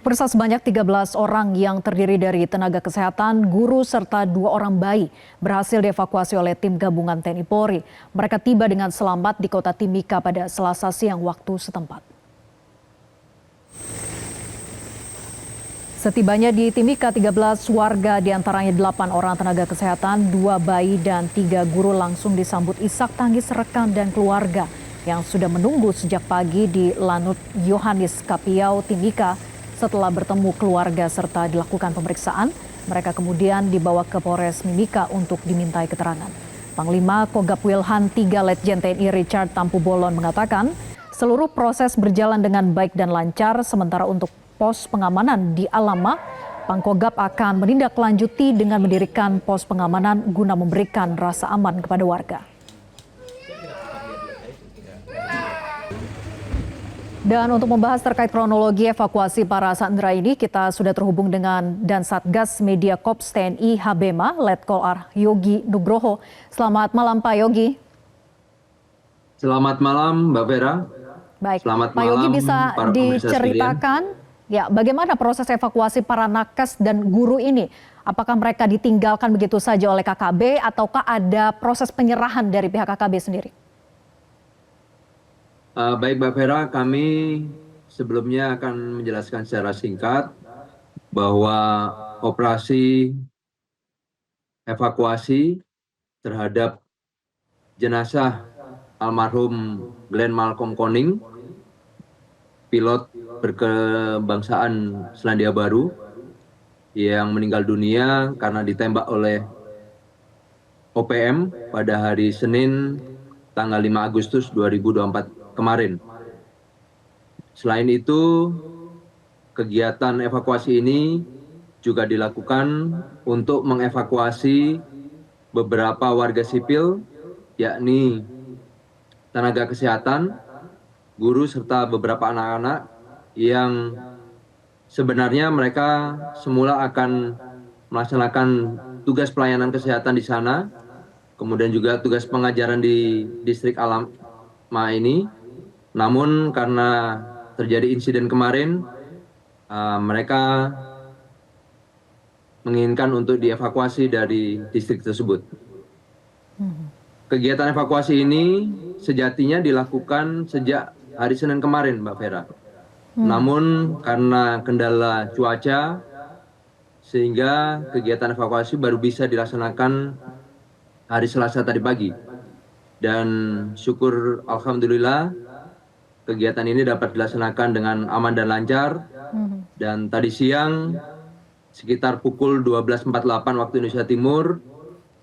Pemirsa, sebanyak 13 orang yang terdiri dari tenaga kesehatan, guru, serta 2 orang bayi berhasil dievakuasi oleh tim gabungan TNI Polri. Mereka tiba dengan selamat di kota Timika pada Selasa siang waktu setempat. Setibanya di Timika, 13 warga diantaranya 8 orang tenaga kesehatan, 2 bayi dan 3 guru langsung disambut isak tangis rekan dan keluarga yang sudah menunggu sejak pagi di Lanut Yohanes Kapiau, Timika. Setelah bertemu keluarga serta dilakukan pemeriksaan, mereka kemudian dibawa ke Polres Mimika untuk dimintai keterangan. Panglima Kogab Wilhan 3 Letjen TNI Richard Tampu Bolon mengatakan, seluruh proses berjalan dengan baik dan lancar, sementara untuk pos pengamanan di Alama, Pangkogab akan menindaklanjuti dengan mendirikan pos pengamanan guna memberikan rasa aman kepada warga. Dan untuk membahas terkait kronologi evakuasi para sandera ini, kita sudah terhubung dengan Dansatgas Media Korps TNI Habema, Letkol Ar Yogi Nugroho. Selamat malam Pak Yogi. Selamat malam Mbak Vera. Baik, selamat Pak Yogi bisa diceritakan ya bagaimana proses evakuasi para nakes dan guru ini? Apakah mereka ditinggalkan begitu saja oleh KKB ataukah ada proses penyerahan dari pihak KKB sendiri? Baik Mbak Vera, kami sebelumnya akan menjelaskan secara singkat bahwa operasi evakuasi terhadap jenazah almarhum Glenn Malcolm Koning, pilot berkebangsaan Selandia Baru yang meninggal dunia karena ditembak oleh OPM pada hari Senin tanggal 5 Agustus 2024 kemarin. Selain itu, kegiatan evakuasi ini juga dilakukan untuk mengevakuasi beberapa warga sipil, yakni tenaga kesehatan, guru, serta beberapa anak-anak yang sebenarnya mereka semula akan melaksanakan tugas pelayanan kesehatan di sana, kemudian juga tugas pengajaran di distrik Alama ini. Namun karena terjadi insiden kemarin, mereka menginginkan untuk dievakuasi dari distrik tersebut. Kegiatan evakuasi ini sejatinya dilakukan sejak hari Senin kemarin, Mbak Vera. Namun karena kendala cuaca, sehingga kegiatan evakuasi baru bisa dilaksanakan hari Selasa tadi pagi. Dan syukur alhamdulillah kegiatan ini dapat dilaksanakan dengan aman dan lancar. Dan tadi siang sekitar pukul 12.48 waktu Indonesia Timur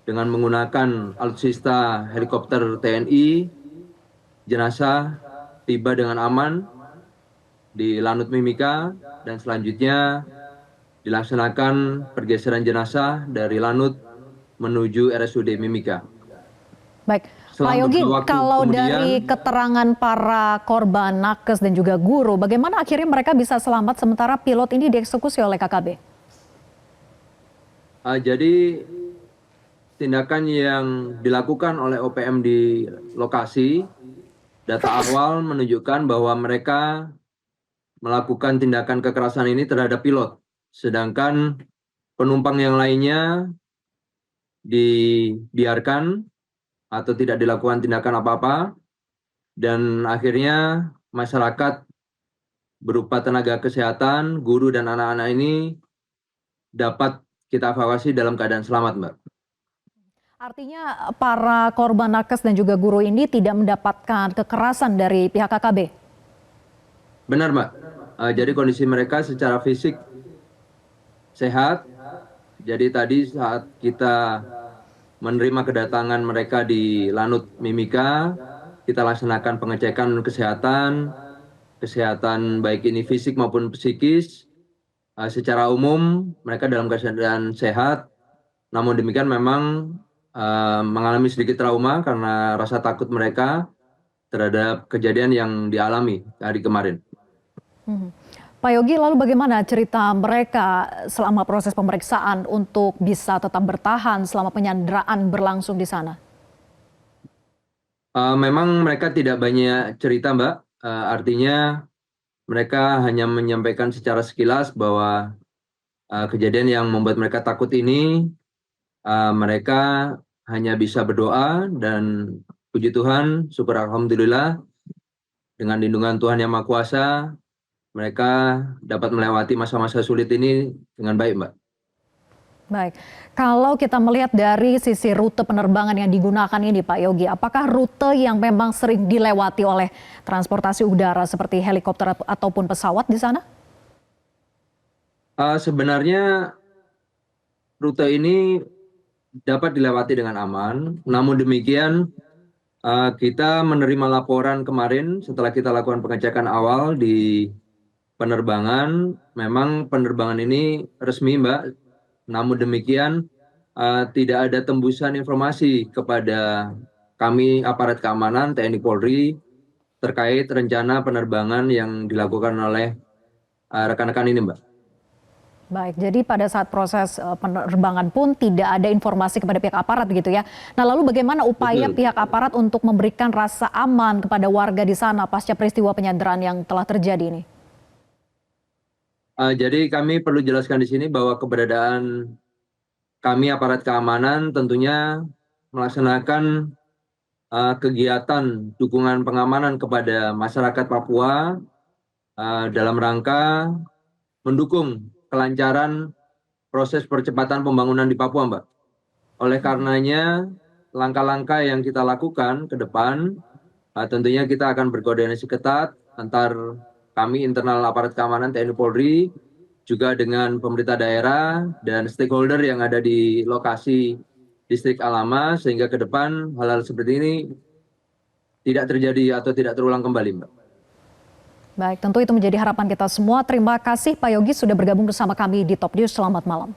dengan menggunakan alutsista helikopter TNI, jenazah tiba dengan aman di Lanut Mimika dan selanjutnya dilaksanakan pergeseran jenazah dari Lanut menuju RSUD Mimika. Baik, Pak Yogi, kalau dari keterangan para korban nakes dan juga guru, bagaimana akhirnya mereka bisa selamat sementara pilot ini dieksekusi oleh KKB? Jadi tindakan yang dilakukan oleh OPM di lokasi, data awal menunjukkan bahwa mereka melakukan tindakan kekerasan ini terhadap pilot, sedangkan penumpang yang lainnya dibiarkan atau tidak dilakukan tindakan apa-apa, dan akhirnya masyarakat berupa tenaga kesehatan, guru, dan anak-anak ini dapat kita evakuasi dalam keadaan selamat, Mbak. Artinya para korban nakes dan juga guru ini tidak mendapatkan kekerasan dari pihak KKB? Benar, Mbak. Jadi kondisi mereka secara fisik sehat. Jadi tadi saat kita menerima kedatangan mereka di Lanut Mimika, kita laksanakan pengecekan kesehatan baik ini fisik maupun psikis. Secara umum mereka dalam keadaan sehat, namun demikian memang mengalami sedikit trauma karena rasa takut mereka terhadap kejadian yang dialami hari kemarin. Pak Yogi, lalu bagaimana cerita mereka selama proses pemeriksaan untuk bisa tetap bertahan selama penyanderaan berlangsung di sana? Memang mereka tidak banyak cerita, Mbak. Artinya mereka hanya menyampaikan secara sekilas bahwa kejadian yang membuat mereka takut ini, mereka hanya bisa berdoa dan puji Tuhan, syukur alhamdulillah dengan lindungan Tuhan Yang Maha Kuasa, mereka dapat melewati masa-masa sulit ini dengan baik, Mbak. Baik, kalau kita melihat dari sisi rute penerbangan yang digunakan ini Pak Yogi, apakah rute yang memang sering dilewati oleh transportasi udara seperti helikopter ataupun pesawat di sana? Sebenarnya rute ini dapat dilewati dengan aman, namun demikian kita menerima laporan kemarin setelah kita lakukan pengecekan awal di penerbangan, memang penerbangan ini resmi, Mbak. Namun demikian, tidak ada tembusan informasi kepada kami aparat keamanan TNI Polri terkait rencana penerbangan yang dilakukan oleh rekan-rekan ini, Mbak. Baik, jadi pada saat proses penerbangan pun tidak ada informasi kepada pihak aparat gitu ya. Nah lalu bagaimana upaya Betul. pihak aparat untuk memberikan rasa aman kepada warga di sana pasca peristiwa penyanderaan yang telah terjadi ini? Jadi kami perlu jelaskan di sini bahwa keberadaan kami aparat keamanan tentunya melaksanakan kegiatan dukungan pengamanan kepada masyarakat Papua dalam rangka mendukung kelancaran proses percepatan pembangunan di Papua, Mbak. Oleh karenanya, langkah-langkah yang kita lakukan ke depan, tentunya kita akan berkoordinasi ketat antar kami internal aparat keamanan TNI Polri, juga dengan pemerintah daerah dan stakeholder yang ada di lokasi distrik Alama, sehingga ke depan hal-hal seperti ini tidak terjadi atau tidak terulang kembali, Mbak. Baik, tentu itu menjadi harapan kita semua. Terima kasih Pak Yogi sudah bergabung bersama kami di Top News. Selamat malam.